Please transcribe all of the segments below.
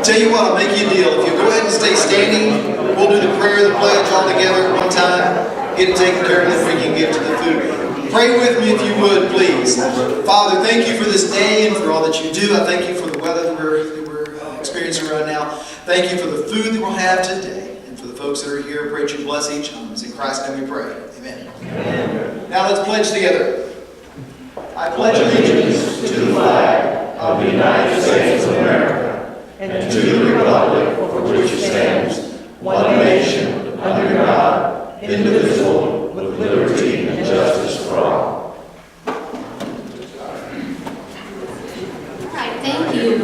Tell you what, I'll make you a deal. If you go ahead and stay standing, we'll do the prayer, the pledge all together at one time. Get it taken care of, then we can get to the food. Pray with me if you would, please. Father, thank you for this day and for all that you do. I thank you for the weather that we're experiencing right now. Thank you for the food that we'll have today. And for the folks that are here, pray that you bless each of them. It's in Christ's name we pray. Amen. Amen. Now let's pledge together. I pledge allegiance to the flag of the United States of America and to the republic for which it stands, one nation, under God, indivisible, with liberty and justice for all. All right, thank you.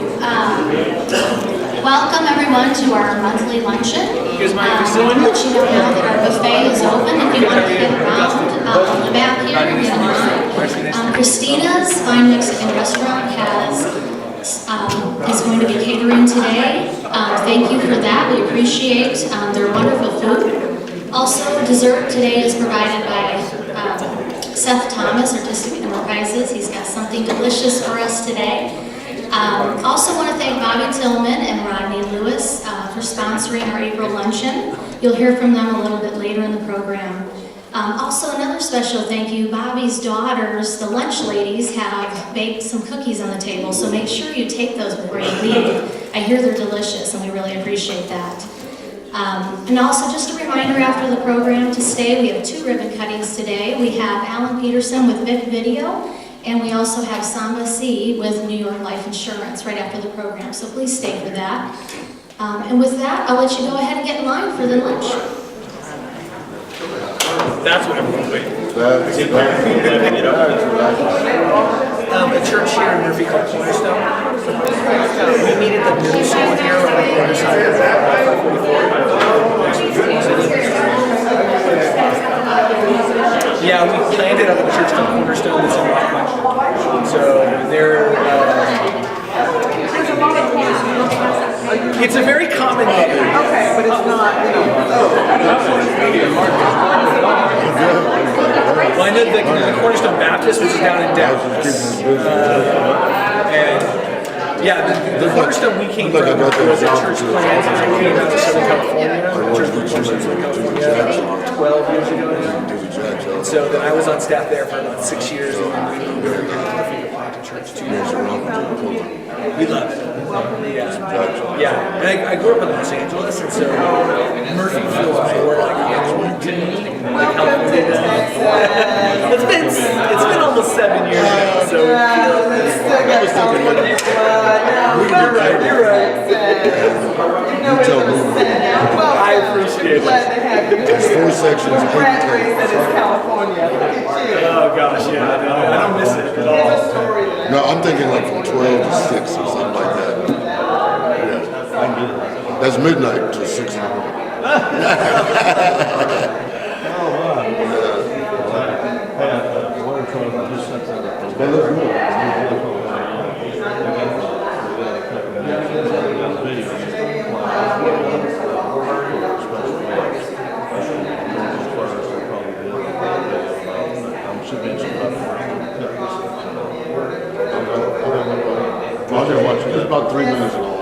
Welcome everyone to our monthly luncheon. I'll let you know now that our buffet is open. If you want to get around the back here, we have Christina's Fine Mexican Restaurant is going to be catering today. Thank you for that. We appreciate their wonderful food. Also, dessert today is provided by Seth Thomas, Artistic Enterprises. He's got something delicious for us today. Also want to thank Bobby Tillman and Rodney Lewis for sponsoring our April luncheon. You'll hear from them a little bit later in the program. Also, another special thank you. Bobby's daughters, the lunch ladies, have baked some cookies on the table, so make sure you take those before you leave. I hear they're delicious, and we really appreciate that. And also, just a reminder after the program to stay. We have 2 ribbon cuttings today. We have Alan Peterson with Vic Video, and we also have Samba C with New York Life Insurance right after the program, so please stay for that. And with that, I'll let you go ahead and get in line for the lunch. That's what everyone's waiting for. A church here in Murphy called Cornerstone. We meet at the middle school here on the other side of 544. Yeah, we planted up at a church called Cornerstone that's in Rockland. So it's a very common name. Okay, but it's not, Well, I know the Cornerstone Baptist, which is down in Dallas. And yeah, the Cornerstone we came from was a church plant that came out of Southern California. The church from Southern California 12 years ago now. And so then I was on staff there for about 6 years, and then we moved over here to Murphy to plant a church 2 years ago. We love it. Yeah. And I grew up in Los Angeles, and so Murphy feels more like home to me than California does. It's been almost 7 years now, so you're right. I appreciate it. There's 4 sections. California. Oh gosh, yeah, I don't miss it at all. No, I'm thinking like from 12 to 6 or something like that. Yeah. That's midnight to 6 in the morning. It's about 3 minutes long.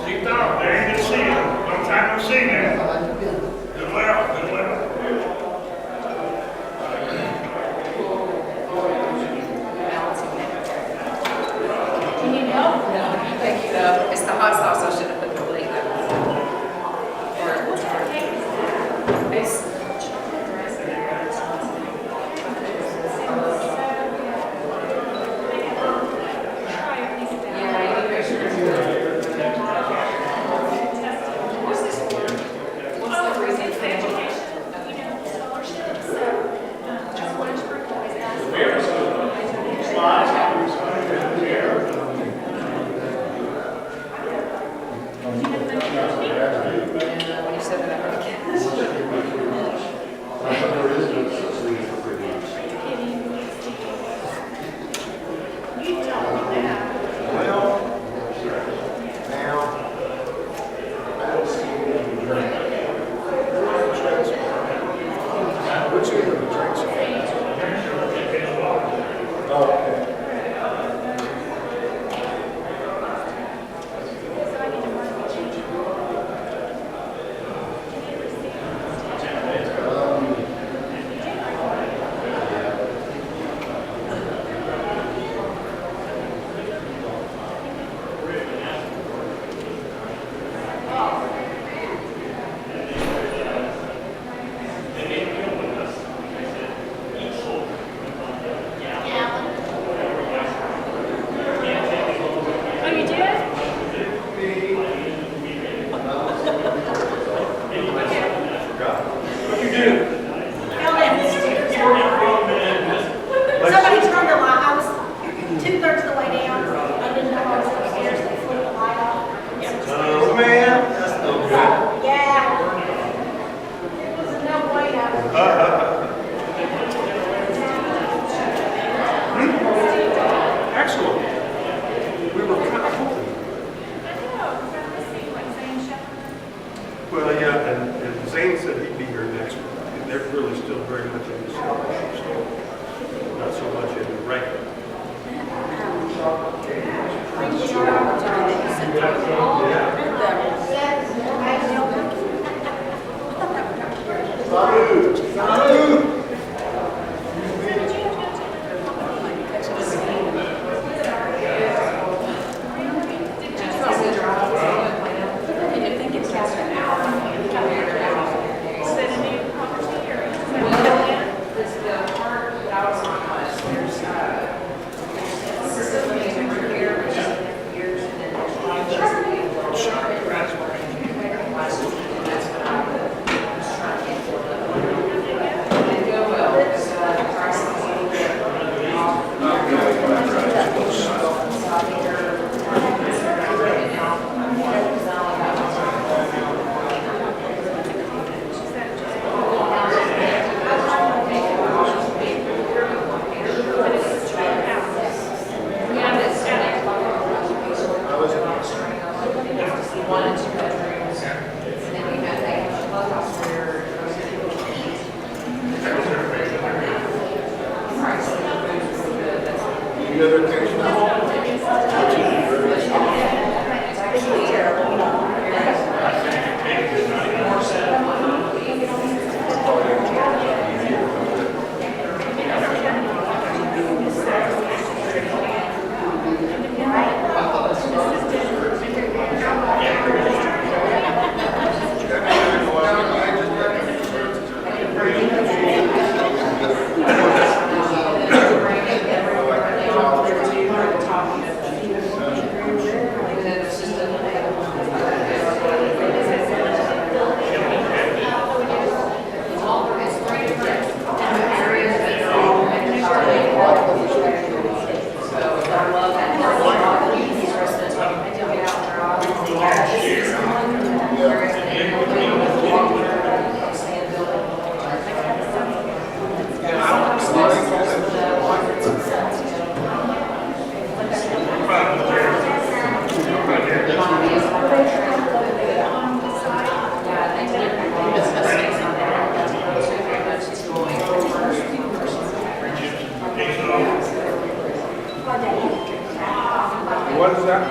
Steve Dowd, very good to see you. Long time no see, man. Good well, good well. You need help? No, thank you. It's the hot sauce. I should have put the plate there. Somebody turned the light, I was 2/3 of the way down, I didn't know I was upstairs, they flipped the light off. Oh, man, that's no good. Yeah. It was no way out of Excellent. We were kind of hoping. Well, yeah, and Zane said he'd be here next week. And they're really still very much in the scholarship stuff. Not so much in the regular. What is that?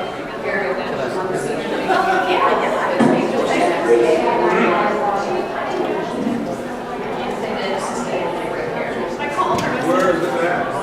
Where is it at?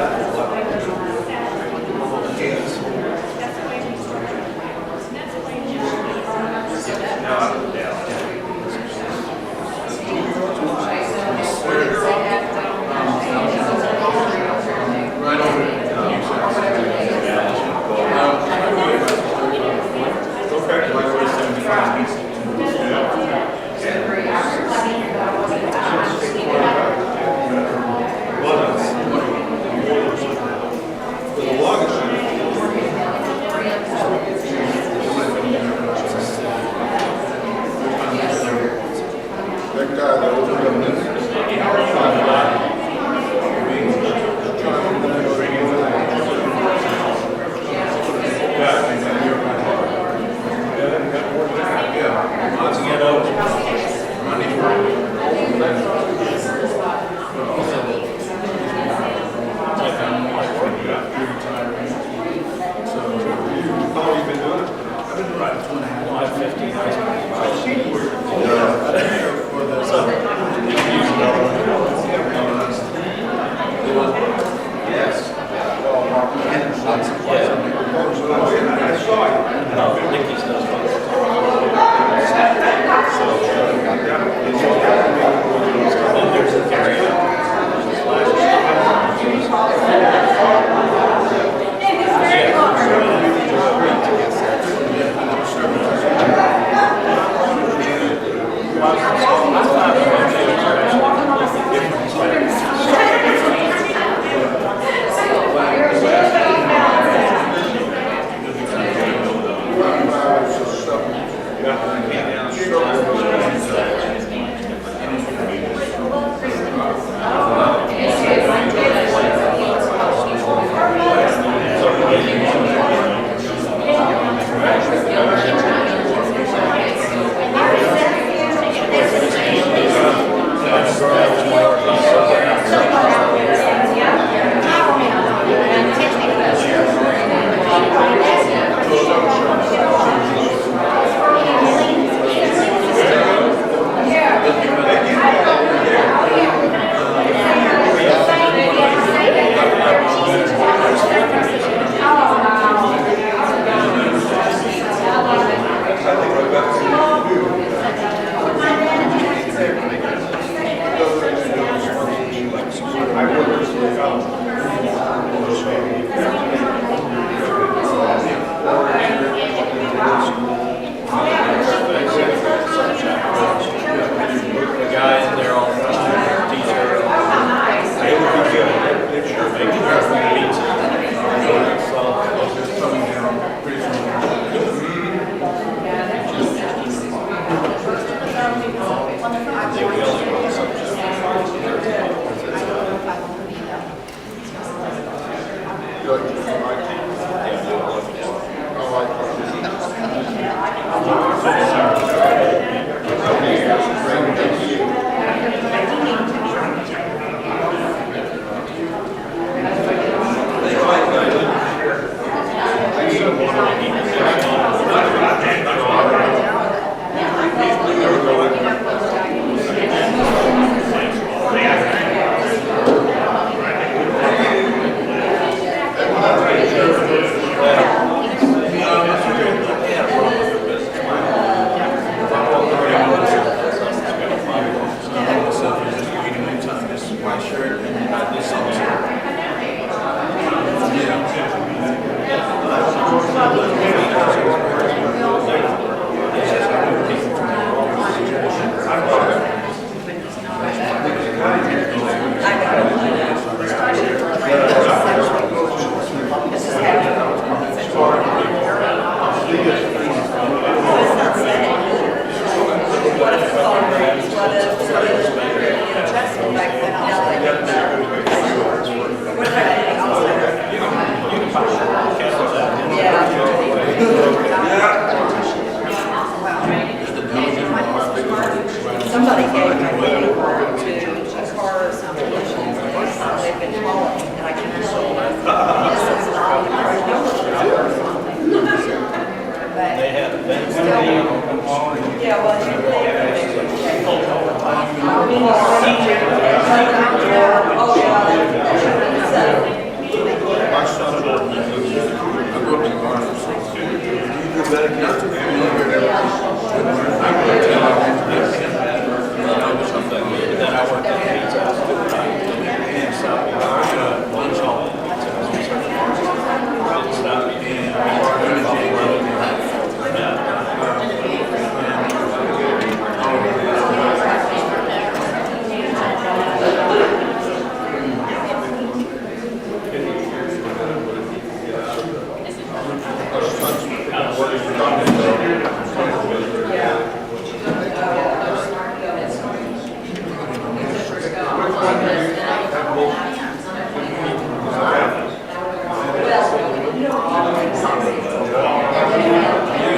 That's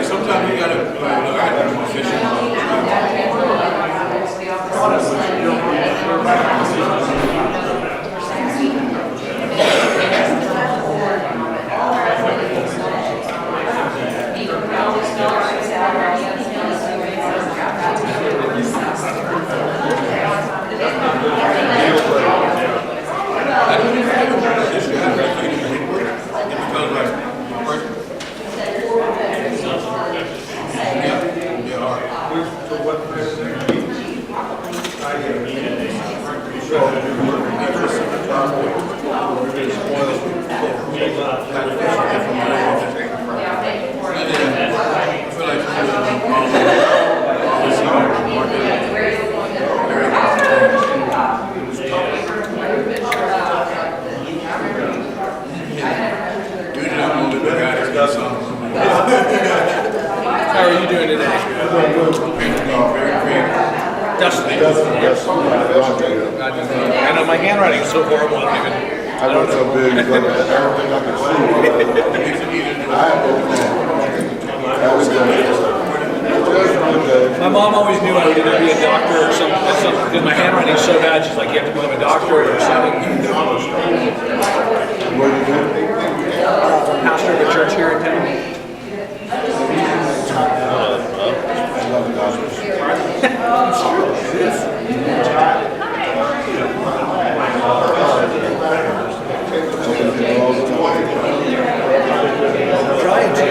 Sometimes you gotta, How are you doing today? Dusty. I know my handwriting's so horrible. I don't so know. big, it's like everything I can see. My mom always knew I was going to be a doctor or something. Because my handwriting's so bad, she's like, you have to become a doctor or something. What do you do? Pastor of a church here in town. Trying to.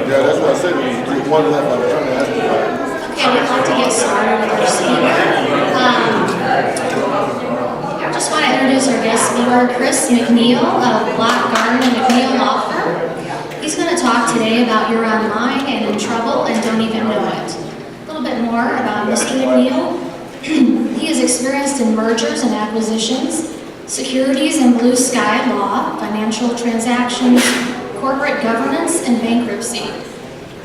Yeah, that's what I said. You one left. I'm trying to ask you about it. Okay, we'd like to get started with our scene. Just want to introduce our guest speaker, Chris McNeil of Black Garden and McNeil Law Firm. He's going to talk today about you're online and in trouble and don't even know it. A little bit more about Mr. McNeil. He is experienced in mergers and acquisitions, securities and blue sky law, financial transactions, corporate governance, and bankruptcy.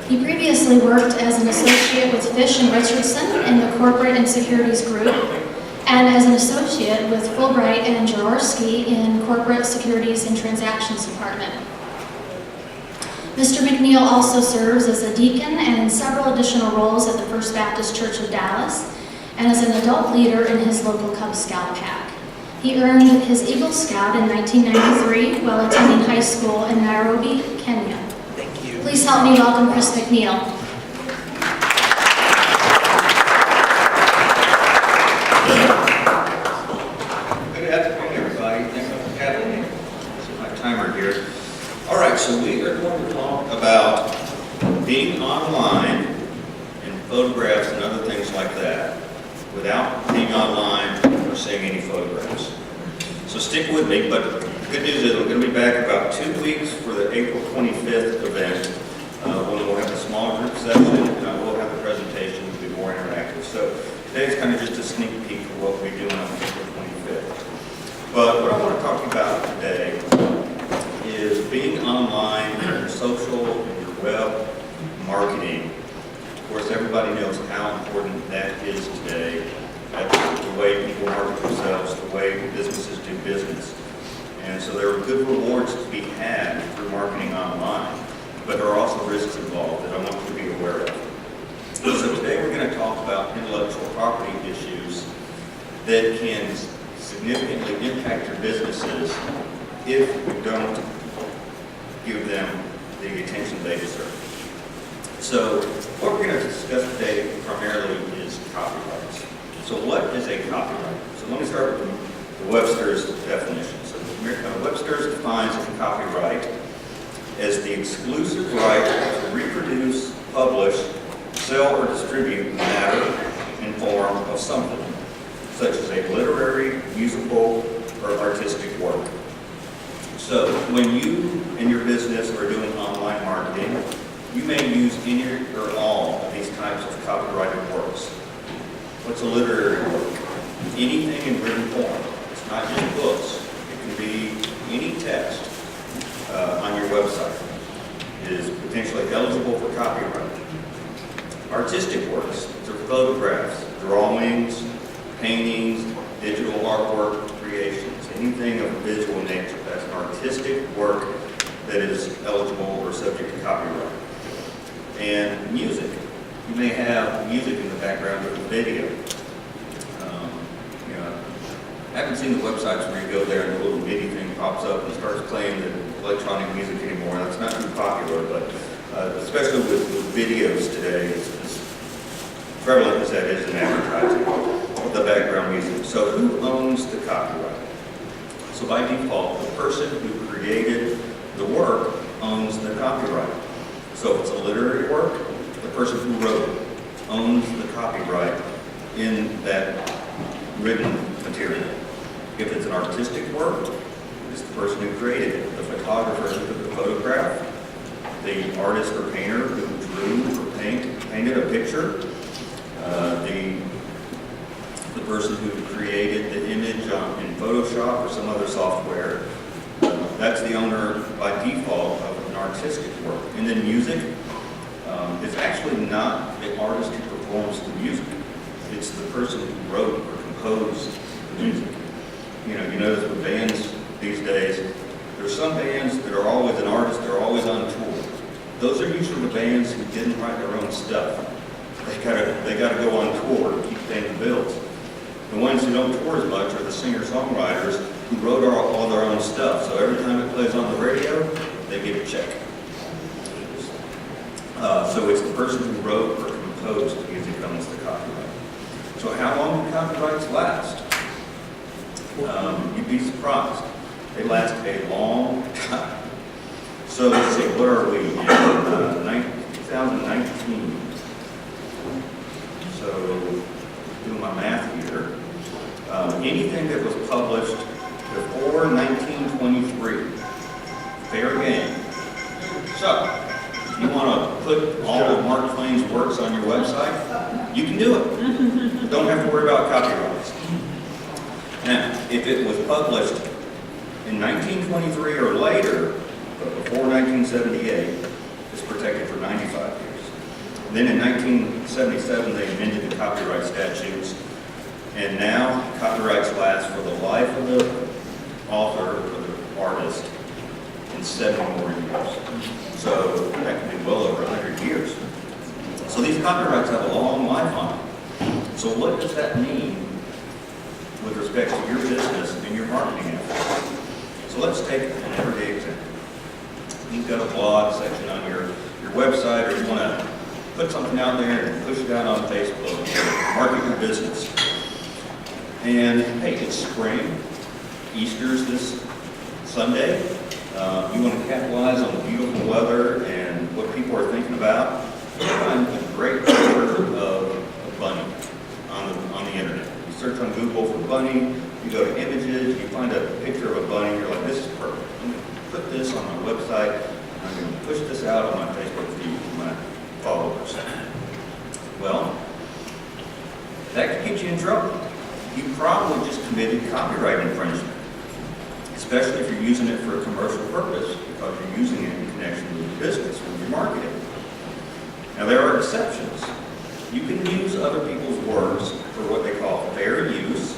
He previously worked as an associate with Fish and Richardson in the corporate and securities group, and as an associate with Fulbright and Jaworski in corporate securities and transactions department. Mr. McNeil also serves as a deacon and in several additional roles at the First Baptist Church of Dallas, and as an adult leader in his local Cub Scout pack. He earned his Eagle Scout in 1993 while attending high school in Nairobi, Kenya. Thank you. Please help me welcome Chris McNeil. Good afternoon, everybody. Thank you for having me. This is my timer here. All right, so we are going to talk about being online and photographs and other things like that without being online or seeing any photographs. So stick with me, but the good news is I'm going to be back about 2 weeks for the April 25th event when we'll have a small group session and I will have a presentation to be more interactive. So today's kind of just a sneak peek of what we'll be doing on April 25th. But what I want to talk about today is being online and your social and your web marketing. Of course, everybody knows how important that is today. That's the way people market themselves, the way businesses do business. And so there are good rewards to be had through marketing online, but there are also risks involved that I want you to be aware of. So today we're going to talk about intellectual property issues that can significantly impact your businesses if we don't give them the attention they deserve. So what we're going to discuss today primarily is copyrights. So what is a copyright? So let me start with the Webster's definition. So Webster's defines a copyright as the exclusive right to reproduce, publish, sell, or distribute matter and form of something, such as a literary, musical, or artistic work. So when you and your business are doing online marketing, you may use any or all of these types of copyrighted works. What's a literary work? Anything in written form. It's not just books. It can be any text on your website is potentially eligible for copyright. Artistic works, these are photographs, drawings, paintings, digital artwork, creations, anything of a visual nature. That's an artistic work that is eligible or subject to copyright. And music. You may have music in the background of a video. I haven't seen the websites where you go there and the little MIDI thing pops up and starts playing the electronic music anymore. That's not too popular, but especially with videos today, as prevalent as that is in advertising, the background music. So who owns the copyright? So by default, the person who created the work owns the copyright. So if it's a literary work, the person who wrote it owns the copyright in that written material. If it's an artistic work, it's the person who created it. The photographer who took the photograph, the artist or painter who drew or painted a picture, the person who created the image in Photoshop or some other software. That's the owner by default of an artistic work. And then music, it's actually not the artist who performs the music. It's the person who wrote or composed the music. You notice with bands these days, there's some bands that are always an artist, they're always on tour. Those are usually the bands who didn't write their own stuff. They gotta go on tour to keep paying the bills. The ones who don't tour as much are the singer-songwriters who wrote all their own stuff. So every time it plays on the radio, they get a check. So it's the person who wrote or composed the music owns the copyright. So how long do copyrights last? You'd be surprised. They last a long time. So let's see, what are we in 2019? So doing my math here, anything that was published before 1923, fair game. So if you want to put all of Mark Twain's works on your website, you can do it. Don't have to worry about copyrights. Now, if it was published in 1923 or later, but before 1978, it's protected for 95 years. Then in 1977, they amended the copyright statutes, and now copyrights last for the life of the author or the artist in 7 more years. So that can be well over 100 years. So these copyrights have a long life on them. So what does that mean with respect to your business and your marketing efforts? So let's take an everyday example. You've got a blog section on your website, or you want to put something out there and push it out on Facebook, market your business. And hey, it's spring, Easter's this Sunday. You want to capitalize on the beautiful weather and what people are thinking about. Find a great picture of a bunny on the internet. You search on Google for bunny, you go to images, you find a picture of a bunny, you're like, this is perfect. I'm going to put this on my website, and I'm going to push this out on my Facebook feed to my followers. Well, that could get you in trouble. You probably just committed copyright infringement, especially if you're using it for a commercial purpose, because you're using it in connection with your business when you're marketing. Now, there are exceptions. You can use other people's works for what they call fair use,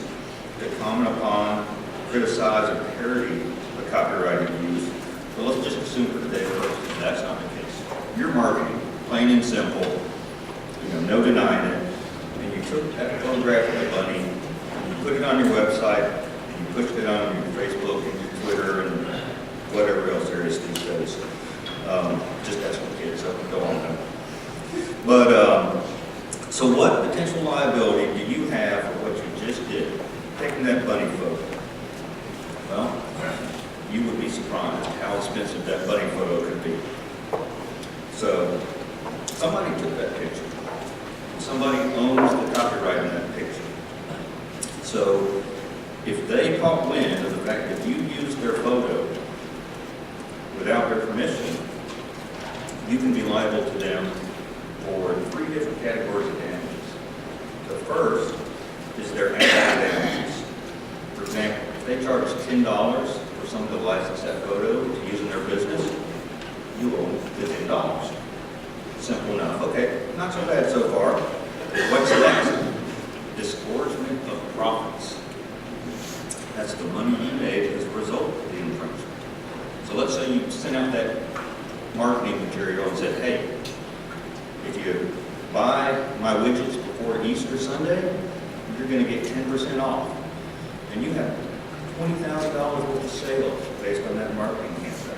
that comment upon, criticize, or parody the copyrighted use. But let's just assume for today's purposes that's not the case. You're marketing, plain and simple, no denying it, and you took that photograph of the bunny, and you put it on your website, and you pushed it on your Facebook and your Twitter and whatever else there is these days. Just ask my kids, I can go on that. But, so what potential liability do you have for what you just did, taking that bunny photo? Well, you would be surprised how expensive that bunny photo could be. So, somebody took that picture. Somebody owns the copyright in that picture. So, if they caught wind of the fact that you used their photo without their permission, you can be liable to them for 3 different categories of damages. The first is their actual damages. For example, if they charge $10 for someone to license that photo to use in their business, you owe the $10. Simple enough. Okay, not so bad so far. What's next? Disgorgement of profits. That's the money you made as a result of the infringement. So let's say you sent out that marketing material and said, hey, if you buy my widgets before Easter Sunday, you're going to get 10% off. And you have $20,000 worth of sales based on that marketing campaign.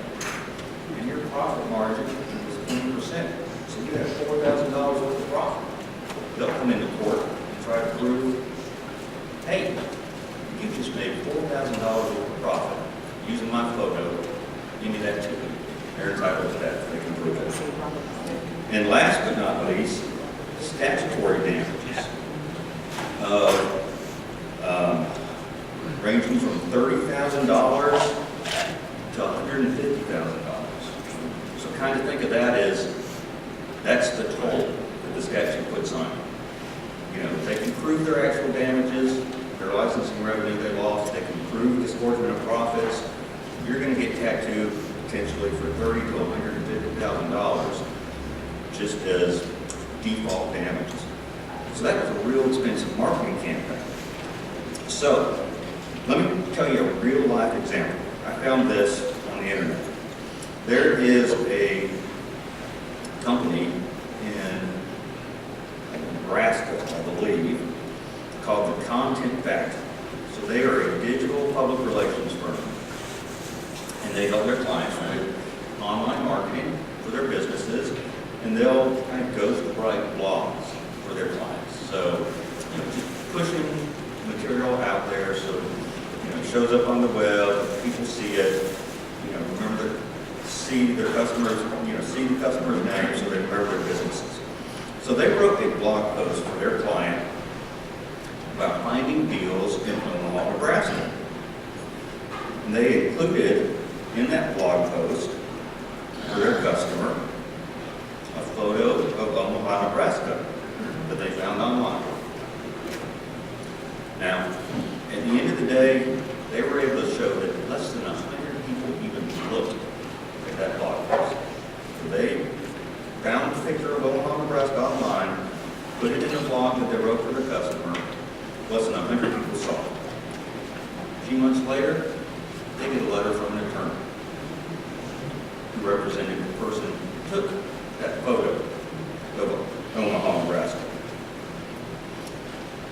And your profit margin is 20%. So you have $4,000 worth of profit. They'll come into court and try to prove, hey, you just made $4,000 worth of profit using my photo. Give me that too. They're entitled to that if they can prove it. And last but not least, statutory damages ranging from $30,000 to $150,000. So kind of think of that as that's the toll that the statute puts on you. You know, if they can prove their actual damages, their licensing revenue they lost, they can prove disgorgement of profits, you're going to get tattooed potentially for $30,000 to $150,000 just as default damages. So that was a real expensive marketing campaign. So let me tell you a real life example. I found this on the internet. There is a company in Nebraska, I believe, called the Content Factory. So they are a digital public relations firm. And they help their clients with online marketing for their businesses, and they'll kind of go through the right blogs for their clients. So, you know, just pushing material out there so, you know, it shows up on the web, people see it, you know, remember see their customers, you know, see the customer's name so they remember their businesses. So they wrote a blog post for their client about finding deals in Omaha, Nebraska. And they included in that blog post for their customer a photo of Omaha, Nebraska that they found online. Now, at the end of the day, they were able to show that less than 100 people even looked at that blog post. So they found a picture of Omaha, Nebraska online, put it in a blog that they wrote for their customer. Less than 100 people saw it. A few months later, they get a letter from an attorney who represented the person who took that photo of Omaha, Nebraska.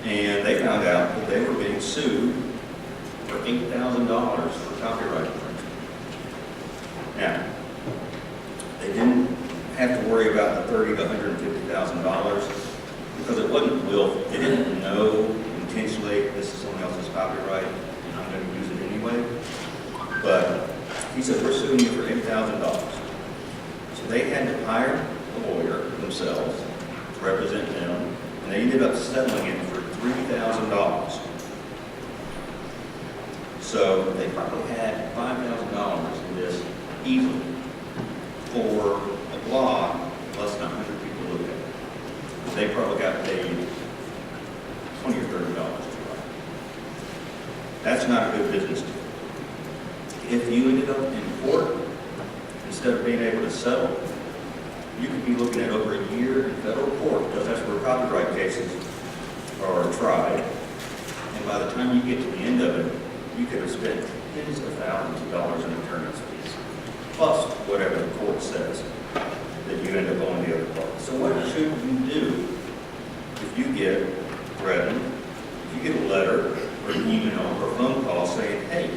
And they found out that they were being sued for $8,000 for copyright infringement. Now, they didn't have to worry about the $30,000 to $150,000 because it wasn't willful. They didn't know intentionally this is someone else's copyright and I'm going to use it anyway. But he said, we're suing you for $8,000. So they had to hire a lawyer themselves to represent them, and they ended up settling it for $3,000. So they probably had $5,000 in this easily for a blog less than 100 people looked at it. They probably got paid $20 or $30 to write. That's not a good business deal. If you ended up in court, instead of being able to settle, you could be looking at over a year in federal court, because that's where copyright cases are tried. And by the time you get to the end of it, you could have spent tens of thousands of dollars in attorney's fees, plus whatever the court says that you end up on the other part. So what should you do if you get threatened, if you get a letter or an email or a phone call saying, hey,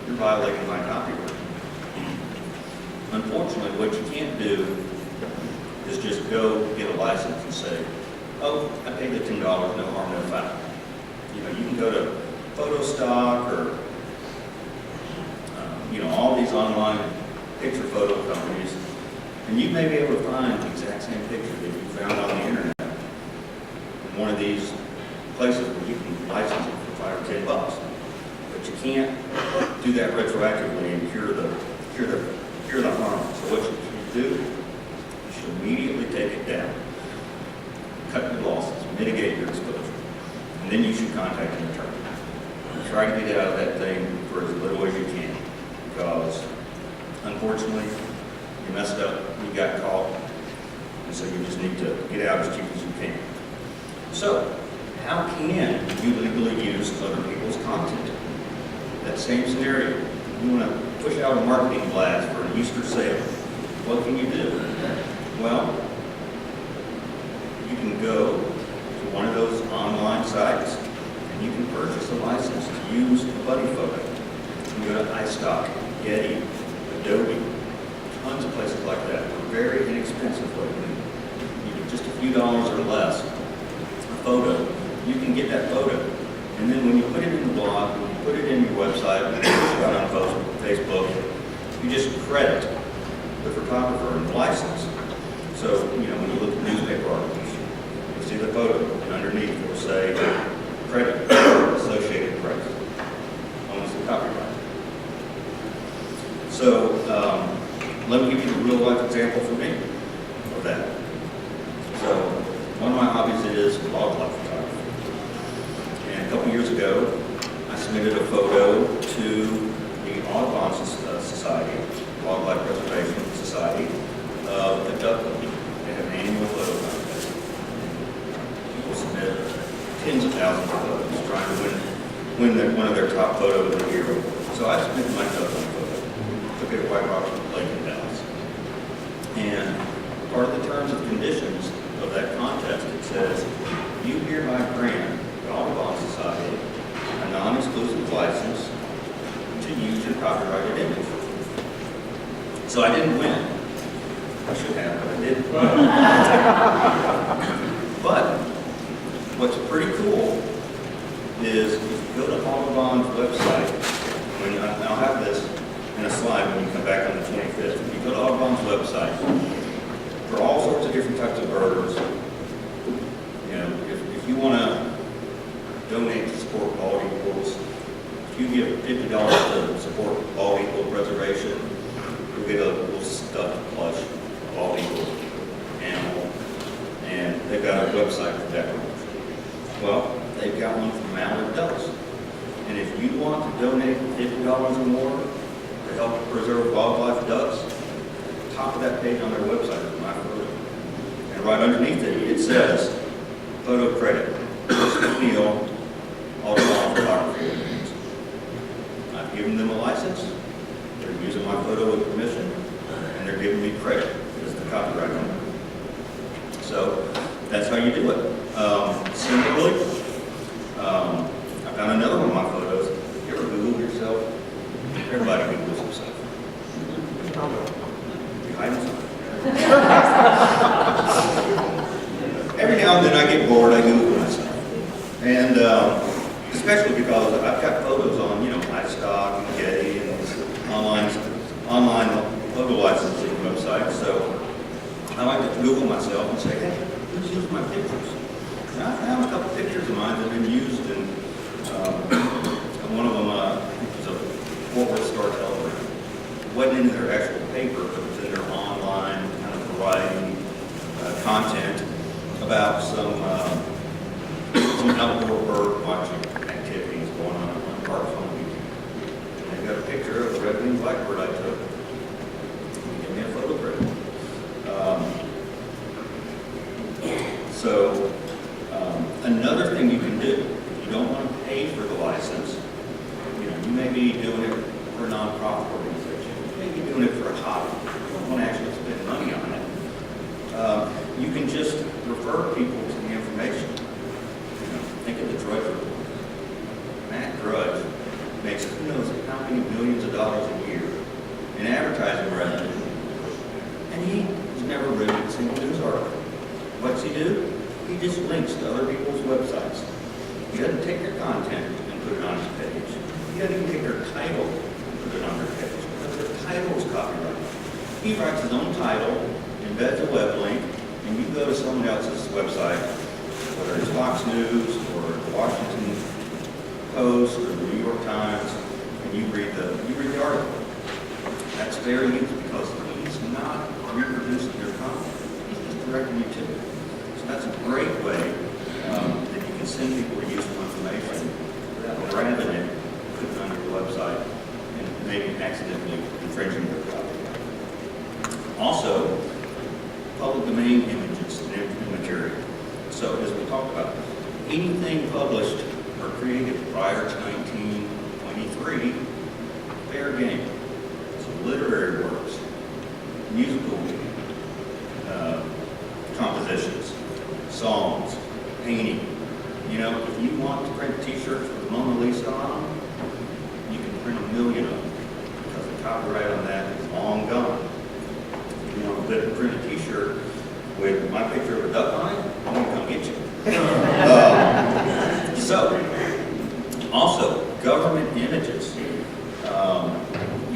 you're violating my copyright? Unfortunately, what you can't do is just go get a license and say, oh, I paid the $10, no harm, no foul. You know, you can go to PhotoStock or, you know, all these online picture photo companies, and you may be able to find the exact same picture that you found on the internet in one of these places where you can license it for $5 or $10. But you can't do that retroactively and cure the harm. So what you should do, you should immediately take it down, cut your losses, mitigate your exposure. then you should contact an attorney. Try to get out of that thing for as little as you can, because unfortunately, you messed up, you got caught, and so you just need to get out as cheap as you can. So, how can you legally use other people's content? That same scenario, you want to push out a marketing blast for an Easter sale. What can you do? Well, you can go to one of those online sites and you can purchase a license to use a buddy photo. You can go to iStock, Getty, Adobe, tons of places like that for very inexpensive photos. Just a few dollars or less a photo. You can get that photo. And then when you put it in the blog, when you put it in your website, when you push it out on Facebook, you just credit the photographer and the license. So, when you look at newspaper articles, you'll see the photo, and underneath it will say, credit Associated Press. Owns the copyright. So, let me give you a real life example for me of that. So, one of my hobbies is wildlife photography. And a couple years ago, I submitted a photo to the Audubon Society, Wildlife Preservation Society, of the duck lake. They have an annual photo contest. People submit tens of thousands of photos trying to win one of their top photos of the year. So I submitted my duck lake photo. Took it at White Rock Lake in Dallas. And part of the terms and conditions of that contest, it says, you hereby grant the Audubon Society a non-exclusive license to use your copyrighted image. So I didn't win. I should have, but I didn't. But what's pretty cool is if you go to Audubon's website, I'll have this in a slide when you come back on the 25th. If you go to Audubon's website, for all sorts of different types of birds, if you want to donate to support bald eagles, if you give $50 to support bald eagle preservation, you'll get a little stuffed plush bald eagle animal, and they've got a website for that. Well, they've got one for mallard ducks, and if you want to donate $50 or more to help preserve wildlife ducks, top of that page on their website is my photo, and right underneath it, it says photo credit. Neil, Audubon photography. I've given them a license. They're using my photo with permission, and they're giving me credit as the copyright owner. So that's how you do it. Similarly, I found another one of my photos. You ever Google yourself? Everybody Googles himself. You hiding something? Every now and then I get bored, I Google myself. And especially because I've got photos on, iStock and Getty and online photo licensing websites. So I like to Google myself and say, hey, who's used my pictures? And I found a couple pictures of mine that have been used in, one of them was a Fort Worth Star Telegram. It wasn't in their actual paper, but it was in their online kind of variety content about some outdoor bird watching activities going on parks on the weekend. And they've got a picture of a red-winged blackbird I took. Give me a photo credit. Another thing you can do, if you don't want to pay for the license, you may be doing it for a nonprofit organization. You may be doing it for a hobby. You don't want to actually spend money on it. You can just refer people to the information. Think of the Drudge Report. Matt Drudge makes who knows how many millions of dollars a year in advertising revenue, and he's never written a single news article. What's he do? He just links to other people's websites. He doesn't take their content and put it on his page. He doesn't even take their title and put it on their page, because their title is copyrighted. He writes his own title, embeds a web link, and you go to someone else's website, whether it's Fox News or the Washington Post or the New York Times, and you read the article. That's fair use because he's not reproducing your content. He's just directing you to it. So that's a great way that you can send people to use one information without grabbing it, putting it on your website, and maybe accidentally infringing your copyright. Also, public domain images and material. So as we talked about, anything published or created prior to 1923, fair game. So literary works, musical compositions, songs, painting. You know, if you want to print t-shirts with Mona Lisa on them, you can print 1 million of them because the copyright on that is long gone. If you want to print a t-shirt with my picture of a duck on it, I'm going to come get you. Also, government images. You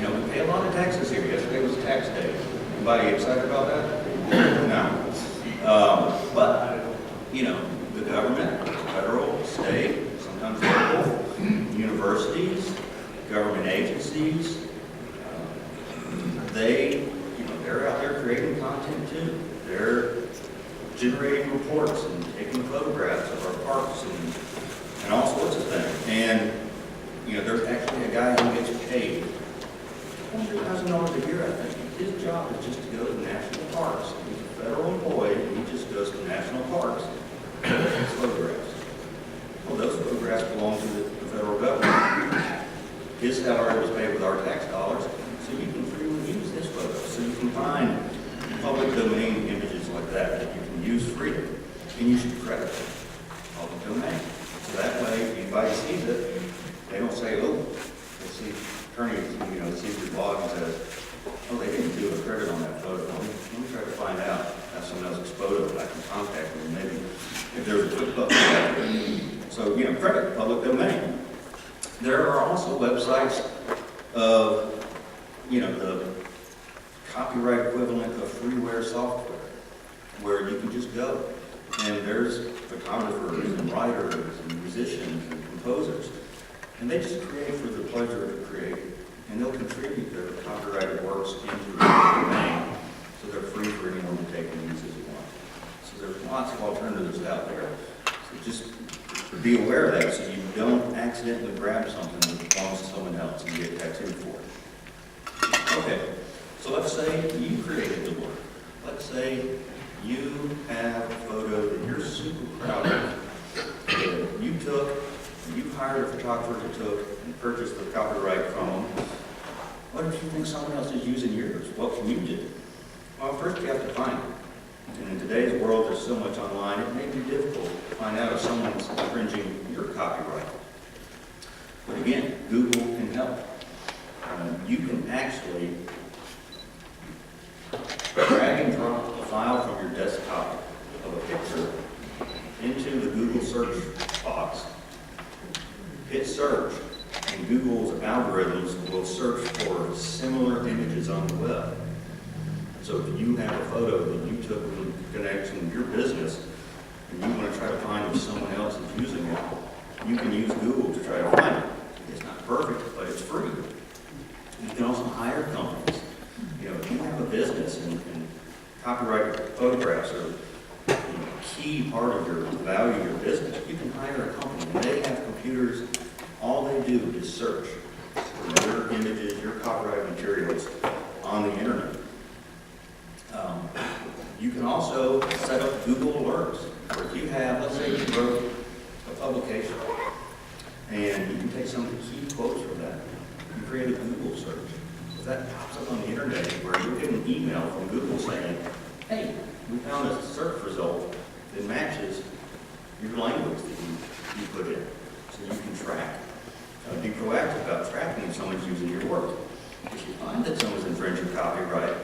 know, we pay a lot of taxes here. Yesterday was tax day. Anybody excited about that? No. But, you know, the government, federal, state, sometimes local, universities, government agencies, they're out there creating content too. They're generating reports and taking photographs of our parks and all sorts of things. And, you know, there's actually a guy who gets paid $100,000 a year, I think. His job is just to go to national parks. He's a federal employee, and he just goes to national parks and takes photographs. Well, those photographs belong to the federal government. His salary was paid with our tax dollars, so you can freely use his photos. So you can find public domain images like that you can use freely, and you should credit them. Public domain. So that way, if anybody sees it, they don't say, oh, they see attorney, you know, sees your blog and says, oh, they didn't do a credit on that photo. Let me try to find out. That's someone else's photo, and I can contact them. Maybe if there's a quick button. So, you know, credit public domain. There are also websites of, you know, the copyright equivalent of freeware software, where you can just go. And there's photographers and writers and musicians and composers. And they just create for the pleasure of creating. And they'll contribute their copyrighted works into the domain, so they're free for anyone to take and use as you want. So there's lots of alternatives out there. So just be aware of that so you don't accidentally grab something that belongs to someone else and get tattooed for it. Okay, so let's say you created the work. Let's say you have a photo that you're super proud of, that you took, and you hired a photographer who took and purchased the copyright from them. What if you think someone else is using yours? What can you do? Well, first you have to find it. And in today's world, there's so much online, it may be difficult to find out if someone's infringing your copyright. But again, Google can help. You can actually drag and drop a file from your desktop of a picture into the Google search box, hit search, and Google's algorithms will search for similar images on the web. So if you have a photo that you took in connection with your business, and you want to try to find if someone else is using it, you can use Google to try to find it. It's not perfect, but it's free. You can also hire companies. You know, if you have a business and copyrighted photographs are a key part of your value of your business, you can hire a company. And they have computers. All they do is search for your images, your copyright materials on the internet. You can also set up Google Alerts. Or if you have, let's say you wrote a publication, and you can take some of the key quotes from that and create a Google search. If that pops up on the internet where you get an email from Google saying, hey, we found a search result that matches your language that you put in. So you can track. Be proactive about tracking if someone's using your work. If you find that someone's infringing copyright,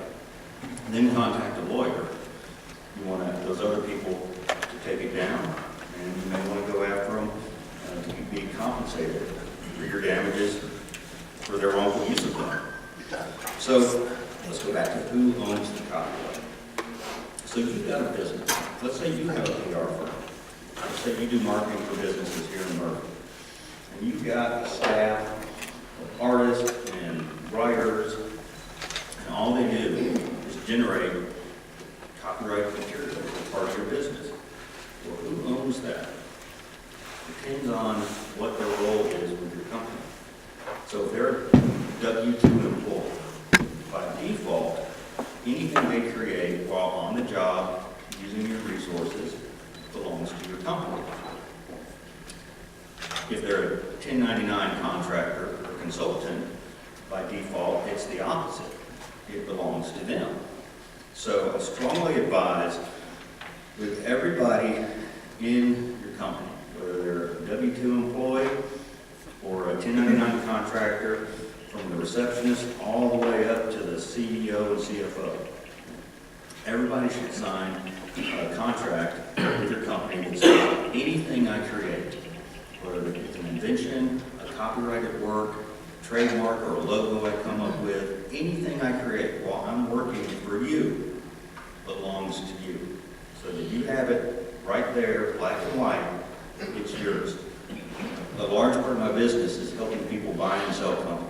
then contact a lawyer. You want those other people to take it down, and you may want to go after them to be compensated for your damages for their wrongful use of them. So let's go back to who owns the copyright. So you've got a business. Let's say you have a PR firm. Let's say you do marketing for businesses here in Murphy. And you've got a staff of artists and writers, and all they do is generate copyrighted material as part of your business. Well, who owns that? The depends on what their role is with your company. So if they're a W-2 employee, by default, anything they create while on the job using your resources belongs to your company. If they're a 1099 contractor or consultant, by default, it's the opposite. It belongs to them. So I strongly advise with everybody in your company, whether they're a W-2 employee or a 1099 contractor, from the receptionist all the way up to the CEO and CFO. Everybody should sign a contract with your company that says anything I create, whether it's an invention, a copyrighted work, trademark, or a logo I come up with, anything I create while I'm working for you belongs to you. So that you have it right there, black and white, it's yours. A large part of my business is helping people buy and sell companies.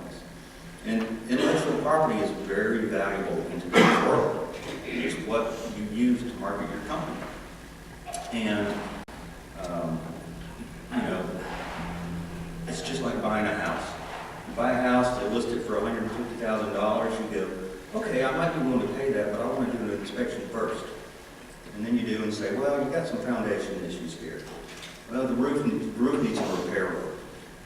And intellectual property is very valuable in today's world. It's what you use to market your company. And, you know, it's just like buying a house. You buy a house, they list it for $150,000, you go, okay, I might be willing to pay that, but I want to do an inspection first. And then you do and say, well, you've got some foundation issues here. Well, the roof needs some repair work.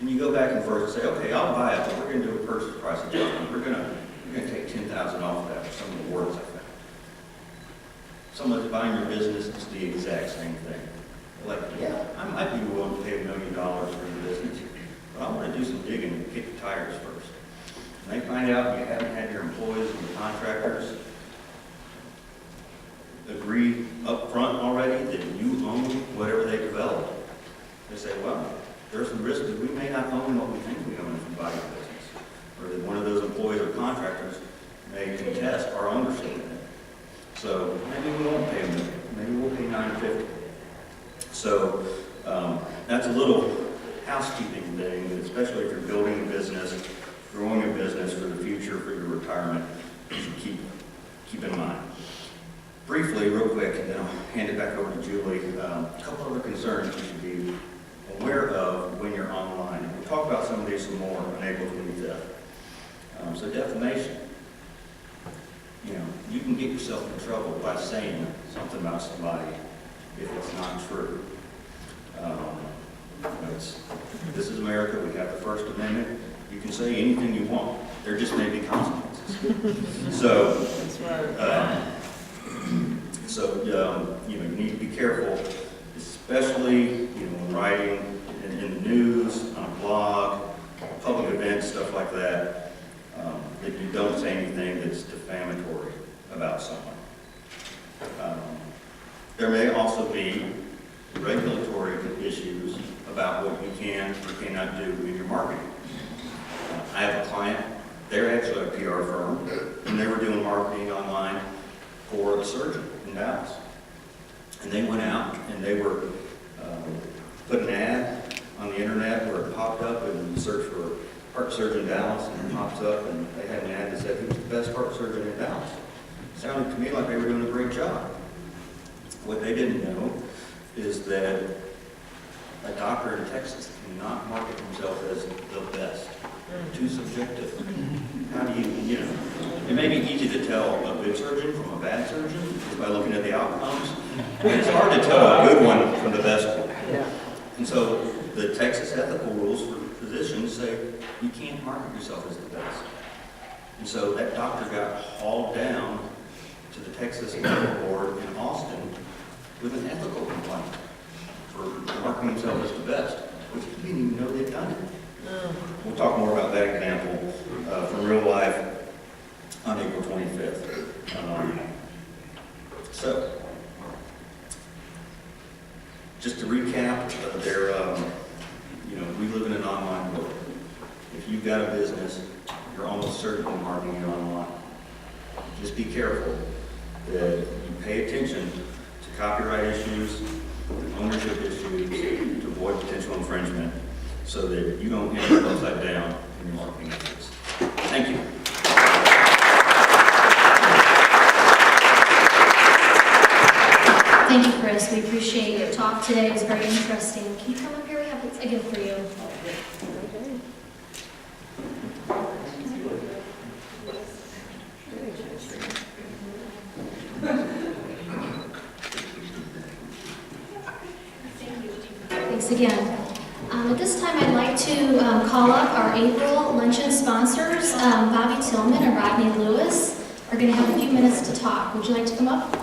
And you go back and forth and say, okay, I'll buy it, but we're going to do a purchase price adjustment. We're going to take $10,000 off that for some of the words I found. Someone's buying your business, it's the exact same thing. Like, yeah, I might be willing to pay $1 million for your business, but I want to do some digging and kick the tires first. And they find out you haven't had your employees and your contractors agree up front already that you own whatever they develop. They say, well, there's some risk that we may not own what we think we own if we buy your business. Or that one of those employees or contractors may contest our ownership in it. So maybe we won't pay them, maybe we'll pay $950. So that's a little housekeeping thing, especially if you're building a business, growing a business for the future, for your retirement, you should keep in mind. Briefly, real quick, and then I'll hand it back over to Julie, a couple other concerns you should be aware of when you're online. We'll talk about some of these some more on April 25th. So defamation. You know, you can get yourself in trouble by saying something about somebody if it's not true. This is America. We have the First Amendment. You can say anything you want. There just may be consequences. So, you need to be careful, especially when writing in the news, on a blog, public events, stuff like that, that you don't say anything that's defamatory about someone. There may also be regulatory issues about what you can or cannot do in your marketing. I have a client, they're actually a PR firm, and they were doing marketing online for a surgeon in Dallas. And they went out and they were put an ad on the internet where it popped up and you search for heart surgeon Dallas and it pops up and they had an ad that said he was the best heart surgeon in Dallas. It sounded to me like they were doing a great job. What they didn't know is that a doctor in Texas cannot market himself as the best. Too subjective. How do you it may be easy to tell a good surgeon from a bad surgeon just by looking at the outcomes. It's hard to tell a good one from the best one. And so the Texas ethical rules for physicians say you can't market yourself as the best. And so that doctor got hauled down to the Texas Medical Board in Austin with an ethical complaint for marketing himself as the best, which he didn't even know they'd done it. We'll talk more about that example from real life on April 25th. So, just to recap, we live in an online world. If you've got a business, you're almost certainly marketing it online. Just be careful that you pay attention to copyright issues, ownership issues, to avoid potential infringement, so that you don't end up upside down in your marketing efforts. Thank you. Thank you, Chris. We appreciate your talk today. It was very interesting. Can you come up here? We have a gift for you. Thanks again. At this time, I'd like to call up our April luncheon sponsors. Bobby Tillman and Rodney Lewis are going to have a few minutes to talk. Would you like to come up?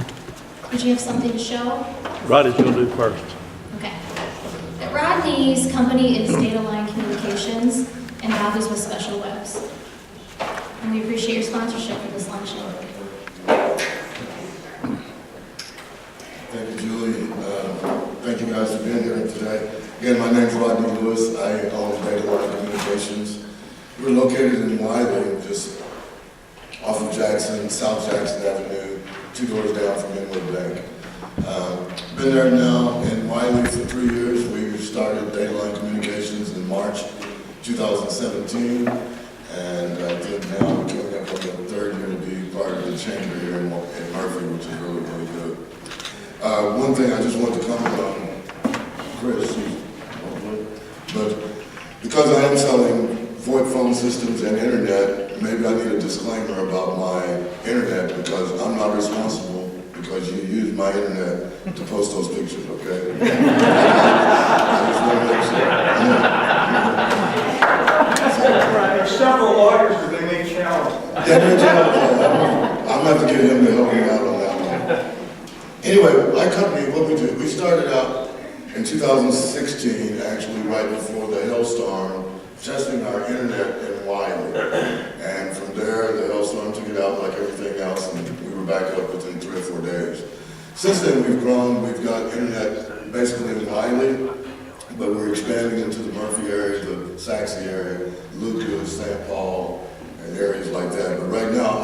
Would you have something to show? Roddy's going to do first. Okay. Rodney's company is Data Line Communications, and Bobby's with Special Webs. And we appreciate your sponsorship for this luncheon. Thank you, Julie. Thank you guys for being here today. Again, my name's Rodney Lewis. I own Data Line Communications. We're located in Wiley, just off of Jackson, South Jackson Avenue, 2 doors down from Inwood Bank. Been there now in Wiley for 3 years. We started Data Line Communications in March 2017, and I think now we're coming up on the 3rd year to be part of the chamber here in Murphy, which is really, really good. One thing I just want to comment on, Chris, but because I am selling VoIP phone systems and internet, maybe I need a disclaimer about my internet because I'm not responsible because you use my internet to post those pictures, okay? I just want to make sure. There's several lawyers that they may challenge. Yeah, they're challenging. I'm going to have to get him to help me out on that one. Anyway, my company, what we do, we started out in 2016, actually right before the hailstorm, testing our internet in Wiley. And from there, the hailstorm took it out like everything else, and we were back up within 3 or 4 days. Since then, we've grown. We've got internet basically in Wiley, but we're expanding into the Murphy area, the Saxe area, Lucas, St. Paul, and areas like that. But right now,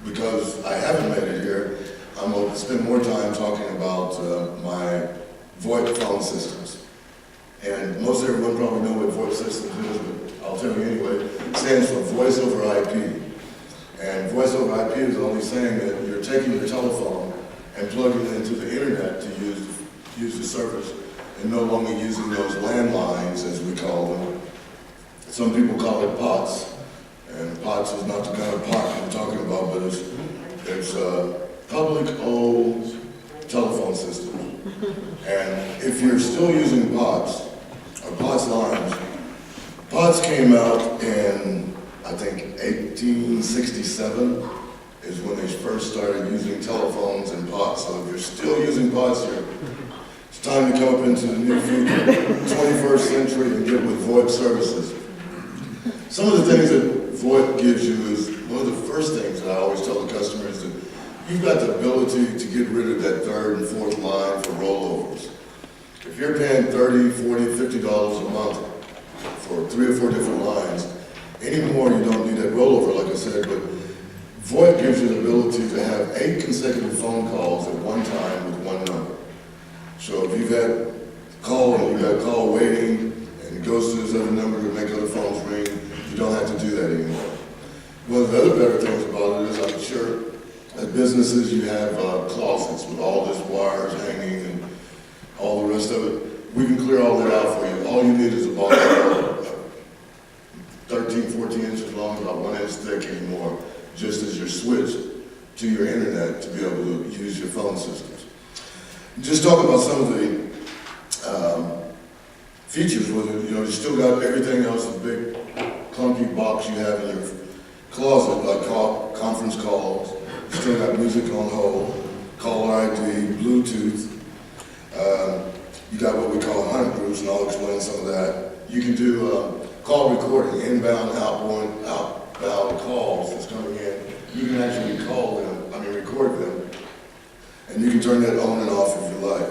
because I haven't made it here, I'm going to spend more time talking about my VoIP phone systems. And most everyone probably know what VoIP systems is, but I'll tell you anyway. It stands for Voice over IP. And Voice over IP is only saying that you're taking your telephone and plugging it into the internet to use the service, and no longer using those landlines, as we call them. Some people call it POTS. And POTS is not the kind of pot we're talking about, but it's public owned telephone system. And if you're still using POTS, or POTS lines, POTS came out in, I think, 1867 is when they first started using telephones and POTS. So if you're still using POTS, it's time to come up into the new future, 21st century, and get with VoIP services. Some of the things that VoIP gives you is, one of the first things that I always tell the customers that you've got the ability to get rid of that 3rd and 4th line for rollovers. If you're paying $30, $40, $50 a month for 3 or 4 different lines, anymore you don't need that rollover, like I said, but VoIP gives you the ability to have 8 consecutive phone calls at one time with one number. So if you've had a call and you've got a call waiting and it goes to this other number to make other phones ring, you don't have to do that anymore. One of the other better things about it is I'm sure at businesses you have closets with all this wires hanging and all the rest of it. We can clear all that out for you. All you need is a box 13, 14 inches long, about 1 inch thick anymore, just as your switch to your internet to be able to use your phone systems. Just talk about some of the features with it. You know, you still got everything else, the big clunky box you have in your closet, like conference calls. You still got music on hold, caller ID, Bluetooth. You got what we call hunt groups, and I'll explain some of that. You can do call recording, inbound, outbound calls that's coming in. You can actually record them, and you can turn that on and off if you like.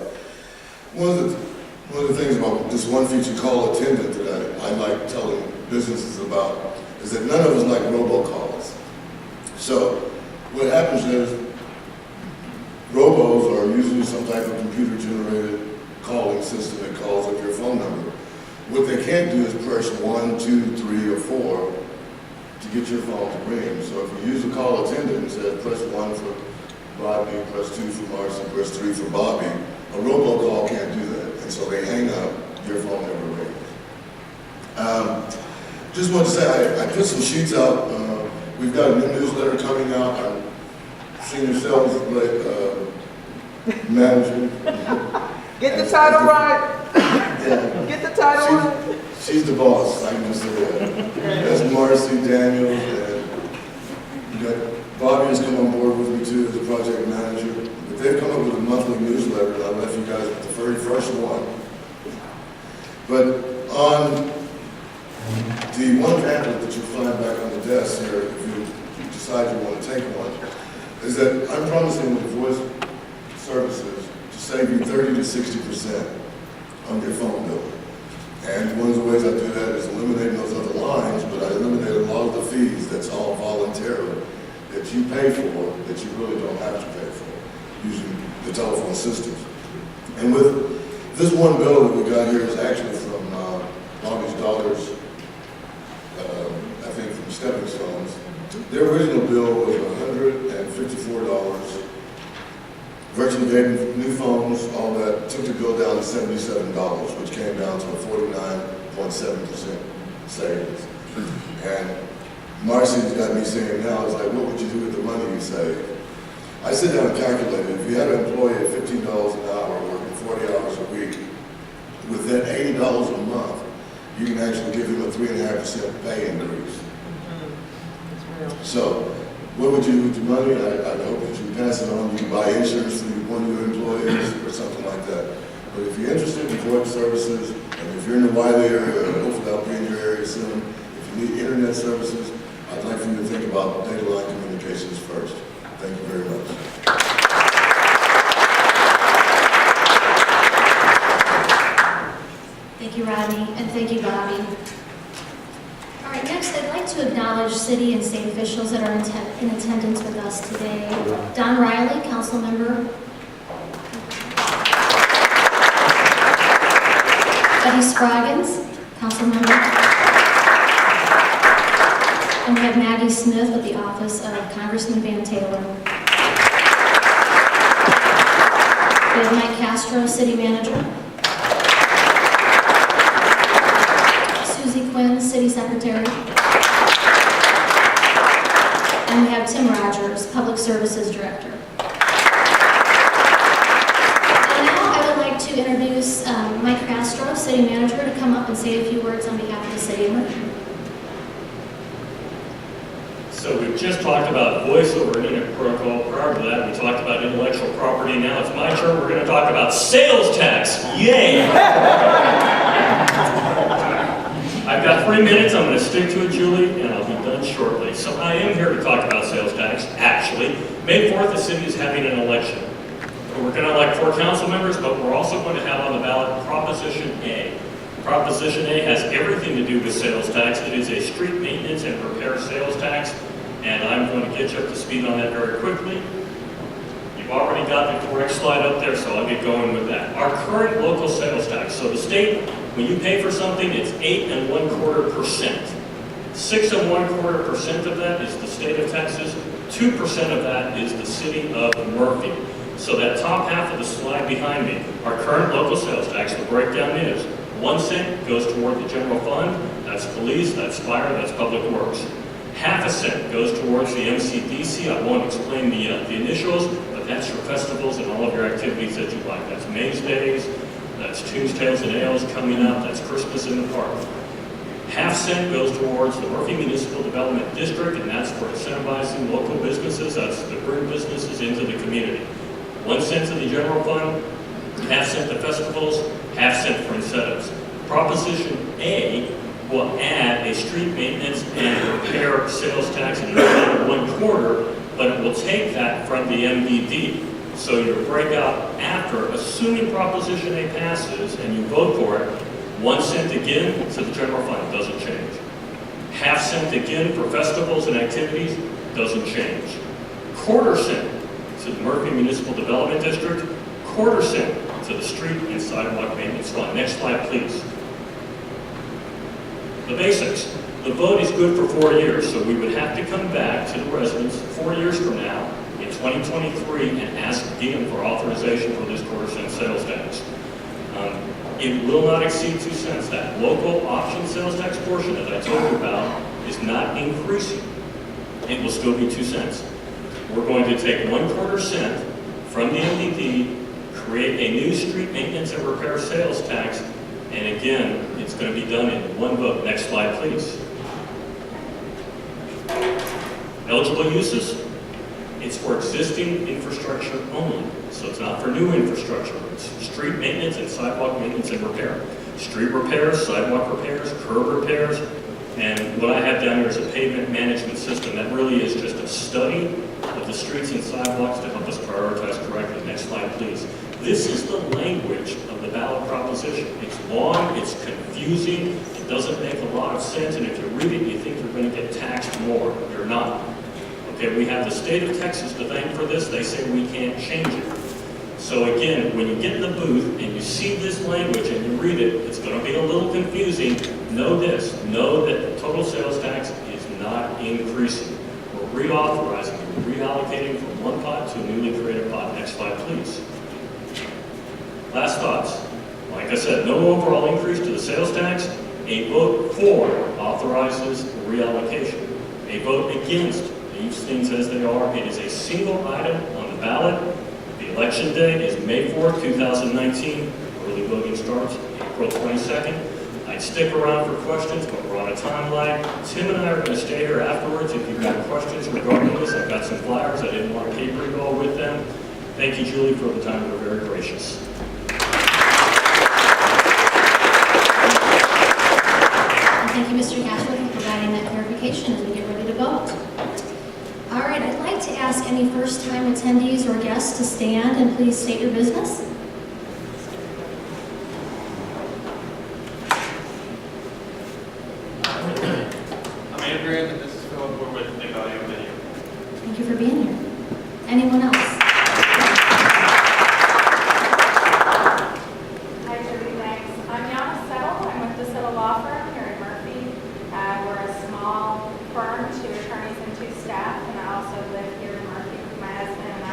One of the things about this one feature, call attendant, that I like telling businesses about is that none of us like robocalls. So what happens is robos are usually some type of computer-generated calling system that calls up your phone number. What they can't do is press 1, 2, 3, or 4 to get your phone to ring. So if you use a call attendant and says press 1 for Rodney, press 2 for Marcy, press 3 for Bobby, a robocall can't do that. And so they hang up, your phone never rings. Just want to say, I put some sheets out. We've got a new newsletter coming out. I'm senior sales manager. Get the title right. Yeah. Get the title right. She's the boss, I can just say that. That's Marcy Daniels, and you got Bobby has come on board with me too as a project manager. But they've come up with a monthly newsletter, and I left you guys with the very first one. But on the one pamphlet that you find back on the desk here, if you decide you want to take one, is that I'm promising with voice services to save you 30 to 60% on your phone bill. And one of the ways I do that is eliminating those other lines, but I eliminate a lot of the fees that's all voluntary that you pay for, that you really don't have to pay for, using the telephone systems. And with this one bill that we got here is actually from Bobby's daughters, I think from Stepping Stones. Their original bill was $154. Virtually gave them new phones, all that, took the bill down to $77, which came down to a 49.7% savings. And Marcy's got me saying now, it's like, what would you do with the money you save? I sit down and calculate it. If you had an employee at $15 an hour working 40 hours a week, with that $80 a month, you can actually give him a 3.5% pay increase. So, what would you do with your money? I hope that you pass it on. You can buy insurance for one of your employees or something like that. But if you're interested in VoIP services, and if you're in the Wiley area, and hopefully I'll be in your area soon, if you need internet services, I'd like for you to think about data line communications first. Thank you very much. Thank you, Rodney, and thank you, Bobby. All right, next I'd like to acknowledge city and state officials that are in attendance with us today. Don Riley, council member. Betty Scroggins, council member. And we have Maggie Smith with the office of Congressman Van Taylor. We have Mike Castro, city manager. Susie Quinn, city secretary. And we have Tim Rogers, public services director. And now I would like to introduce Mike Castro, city manager, to come up and say a few words on behalf of the city of Murphy. So we've just talked about voice over internet protocol. Prior to that, we talked about intellectual property. Now it's my turn. We're going to talk about sales tax. Yay! I've got 3 minutes. I'm going to stick to it, Julie, and I'll be done shortly. So I am here to talk about sales tax. Actually, May 4th, the city is having an election. We're going to elect 4 council members, but we're also going to have on the ballot Proposition A. Proposition A has everything to do with sales tax. It is a street maintenance and repair sales tax, and I'm going to get you up to speed on that very quickly. You've already got the correct slide up there, so I'll get going with that. Our current local sales tax. So the state, when you pay for something, it's 8 1/4%. 6 1/4% of that is the state of Texas. 2% of that is the city of Murphy. So that top half of the slide behind me, our current local sales tax, the breakdown is 1 cent goes toward the general fund. That's police, that's fire, that's public works. Half a cent goes towards the MCDC. I won't explain the initials, but that's your festivals and all of your activities that you like. That's Maze Days, that's Tunes, Tales, and Ales coming up, that's Christmas in the Park. Half cent goes towards the Murphy Municipal Development District, and that's for incentivizing local businesses, that's to bring businesses into the community. 1 cent to the general fund, half cent to festivals, half cent for incentives. Proposition A will add a street maintenance and repair sales tax in the amount of 1/4, but it will take that from the MDD. So your breakout after, assuming Proposition A passes and you vote for it, 1 cent again to the general fund, doesn't change. Half cent again for festivals and activities, doesn't change. 1/4 cent to the Murphy Municipal Development District, 1/4 cent to the street and sidewalk maintenance fund. Next slide, please. The basics. The vote is good for 4 years, so we would have to come back to the residents 4 years from now in 2023 and ask them for authorization for this 1/4 cent sales tax. It will not exceed 2 cents. That local option sales tax portion that I told you about is not increasing. It will still be 2 cents. We're going to take 1/4 cent from the MDP, create a new street maintenance and repair sales tax, and again, it's going to be done in one vote. Next slide, please. Eligible uses? It's for existing infrastructure only. So it's not for new infrastructure. It's street maintenance and sidewalk maintenance and repair. Street repairs, sidewalk repairs, curb repairs, and what I have down here is a pavement management system that really is just a study of the streets and sidewalks to help us prioritize correctly. Next slide, please. This is the language of the ballot proposition. It's long, it's confusing, it doesn't make a lot of sense, and if you read it, you think you're going to get taxed more. You're not. Okay, we have the state of Texas to thank for this. They say we can't change it. So again, when you get in the booth and you see this language and you read it, it's going to be a little confusing. Know this, know that the total sales tax is not increasing. We're reauthorizing, we're reallocating from one pot to a newly created pot. Next slide, please. Last thoughts. Like I said, no overall increase to the sales tax. A vote for authorizes reallocation. A vote against leaves things as they are. It is a single item on the ballot. The election day is May 4th, 2019. Early voting starts April 22nd. I'd stick around for questions, but we're on a time lag. Tim and I are going to stay here afterwards. If you've got questions regarding this, I've got some flyers. I didn't want to paper it all with them. Thank you, Julie, for the time. We're very gracious. Thank you, Mr. Cashwood, for providing that clarification as we get ready to vote. All right, I'd like to ask any first-time attendees or guests to stand and please state your business. I'm Andrew, and this is Philip. We're with Big Audio Video. Thank you for being here. Anyone else? Hi, Judy. Thanks. I'm Yana Settle. I'm with the Settle Law Firm here in Murphy. We're a small firm, 2 attorneys and 2 staff, and I also live here in Murphy with my husband and I.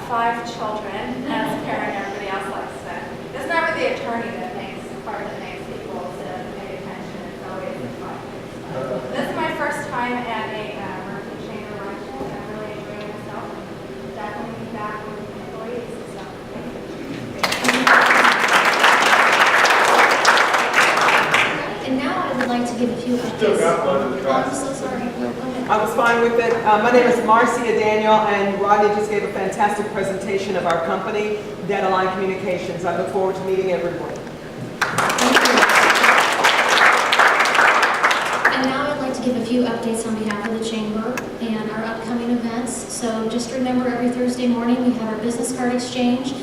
5 children, as Karen and everybody else likes to say. It's never the attorney that makes part that makes people sit up and pay attention. It's always the fun. This is my first time at a Murphy Chamber luncheon, and I'm really enjoying myself. Definitely be back with employees and stuff. Thank you. And now I would like to give a few updates. Oh, I'm so sorry. I was fine with it. My name is Marcia Daniel, and Rodney just gave a fantastic presentation of our company, Data Line Communications. I look forward to meeting everyone. And now I'd like to give a few updates on behalf of the Chamber and our upcoming events. So just remember, every Thursday morning we have our business card exchange.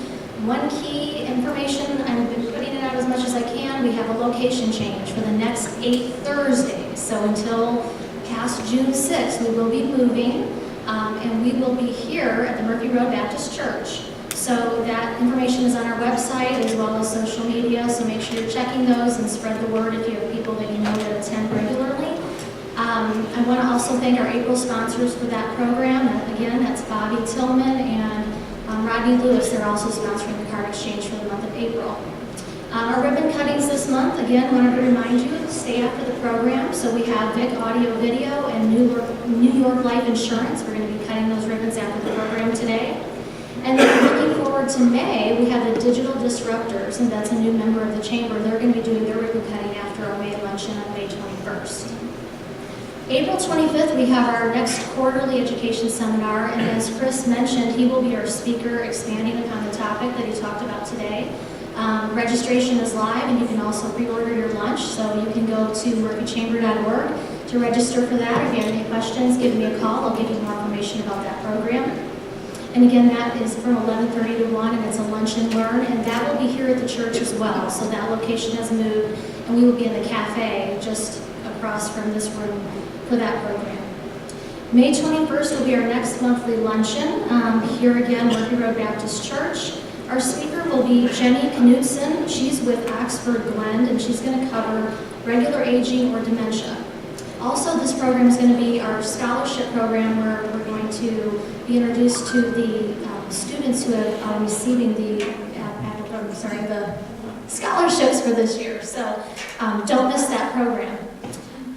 One key information, I've been putting it out as much as I can, we have a location change for the next 8 Thursdays. So until past June 6th, we will be moving, and we will be here at the Murphy Road Baptist Church. So that information is on our website as well as social media, so make sure you're checking those and spread the word if you have people that you know that attend regularly. I want to also thank our April sponsors for that program. And again, that's Bobby Tillman and Rodney Lewis. They're also sponsoring the card exchange for the month of April. Our ribbon cuttings this month, again, wanted to remind you, stay after the program. So we have Vic Audio Video and New York Life Insurance. We're going to be cutting those ribbons after the program today. And then looking forward to May, we have the Digital Disruptors, and that's a new member of the Chamber. They're going to be doing their ribbon cutting after our May luncheon on May 21st. April 25th, we have our next quarterly education seminar, and as Chris mentioned, he will be our speaker expanding upon the topic that he talked about today. Registration is live, and you can also pre-order your lunch, so you can go to murphychamber.org to register for that. If you have any questions, give me a call. I'll give you more information about that program. And again, that is from 11:30 to 1, and it's a lunch and learn, and that will be here at the church as well. So that location has moved, and we will be in the cafe just across from this room for that program. May 21st will be our next monthly luncheon. Here again, Murphy Road Baptist Church. Our speaker will be Jenny Knudsen. She's with Oxford Blend, and she's going to cover regular aging or dementia. Also, this program is going to be our scholarship program where we're going to be introduced to the students who are receiving the scholarships for this year. So don't miss that program.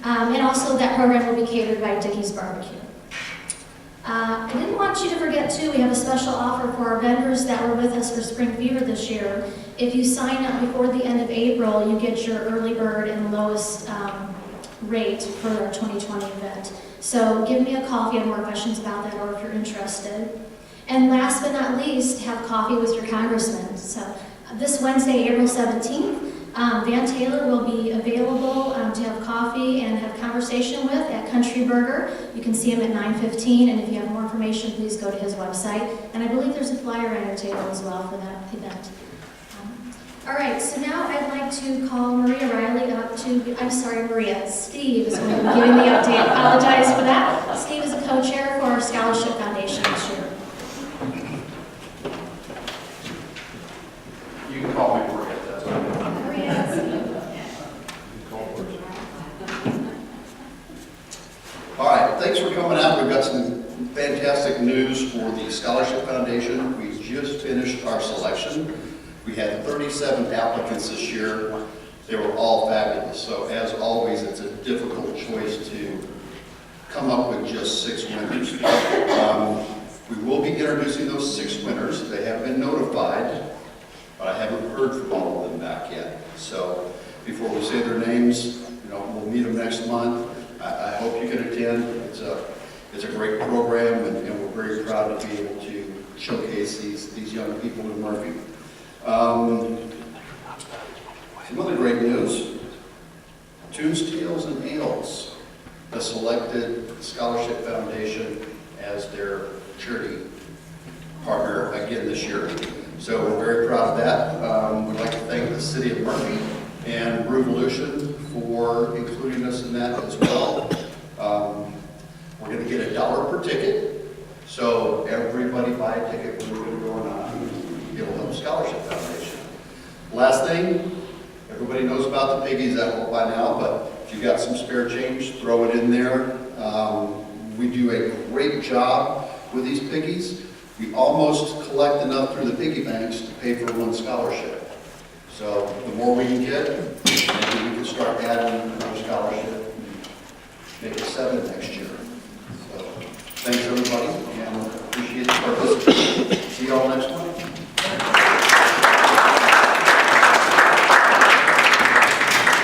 And also that program will be catered by Dickey's Barbecue. I didn't want you to forget too, we have a special offer for our vendors that were with us for Spring Fever this year. If you sign up before the end of April, you get your early bird and lowest rate for our 2020 event. So give me a call if you have more questions about that or if you're interested. And last but not least, have coffee with your congressman. So this Wednesday, April 17th, Van Taylor will be available to have coffee and have conversation with at Country Burger. You can see him at 9:15, and if you have more information, please go to his website. And I believe there's a flyer on your table as well for that event. All right, so now I'd like to call Maria Riley up to, I'm sorry, Maria, Steve is going to be giving the update. I apologize for that. Steve is a co-chair for our Scholarship Foundation this year. You can call me Maria. All right, thanks for coming out. We've got some fantastic news for the Scholarship Foundation. We just finished our selection. We had 37 applicants this year. They were all fabulous. So as always, it's a difficult choice to come up with just 6 winners. We will be introducing those 6 winners. They have been notified, but I haven't heard from all of them back yet. So before we say their names, we'll meet them next month. I hope you can attend. It's a great program, and we're very proud to be able to showcase these young people in Murphy. Some other great news. Tunes, Tales, and Ales has selected Scholarship Foundation as their charity partner again this year. So we're very proud of that. We'd like to thank the City of Murphy and Revolution for including us in that as well. We're going to get $1 per ticket, so everybody buy a ticket when we're going on. It'll help Scholarship Foundation. Last thing, everybody knows about the piggies I hope by now, but if you've got some spare change, throw it in there. We do a great job with these piggies. We almost collect enough through the piggy banks to pay for one scholarship. So the more we can get, maybe we can start adding another scholarship, make it 7 next year. So thanks everybody, and appreciate the participation. See you all next month.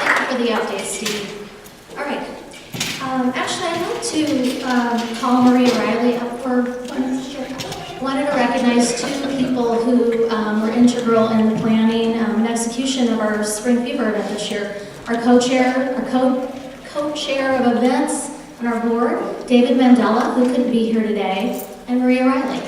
Thank you for the update, Steve. All right. Actually, I'd like to call Maria Riley up for wanted to recognize 2 people who were integral in the planning and execution of our Spring Fever event this year. Our co-chair of events on our board, David Mandela, who couldn't be here today, and Maria Riley.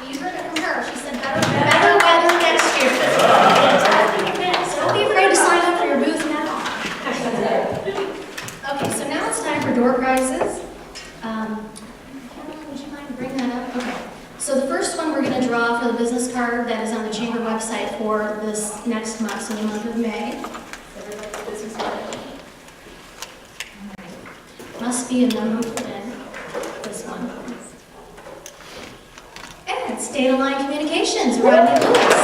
You heard it from her. She said better weather next year. So don't be afraid to sign up for your booth now. Okay, so now it's time for door prizes. Would you mind bringing that up? Okay. So the first one we're going to draw for the business card that is on the chamber website for this next month, so the month of May. Everybody's business card. Must be a number to win. This one. And State of Line Communications, Rodney Lewis.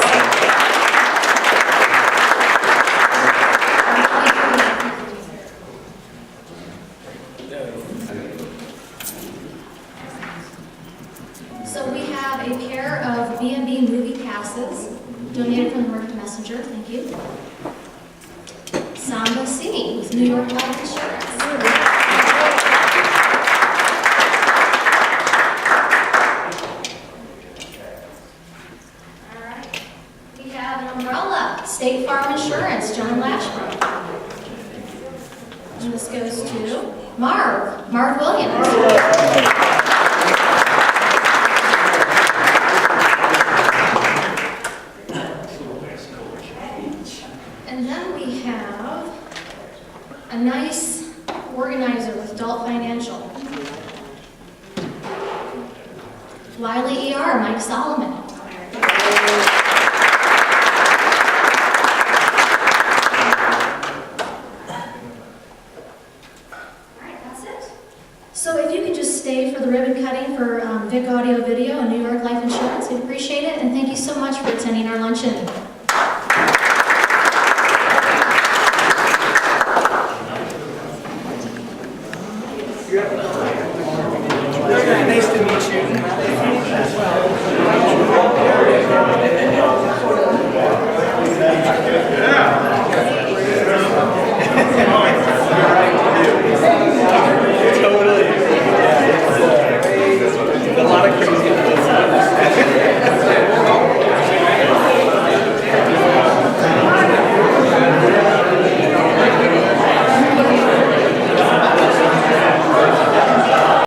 So we have a pair of B&B movie passes donated from the Murphy Messenger. Thank you. Samba City with New York Life Insurance. State Farm Insurance, John Lashbrook. And this goes to Marv Williams. And then we have nice organizer with Adult Financial. Wiley ER, Mike Solomon. So if you could just stay for the ribbon cutting for Vic Audio Video and New York Life Insurance, we'd appreciate it. And thank you so much for attending our luncheon. Nice to meet you.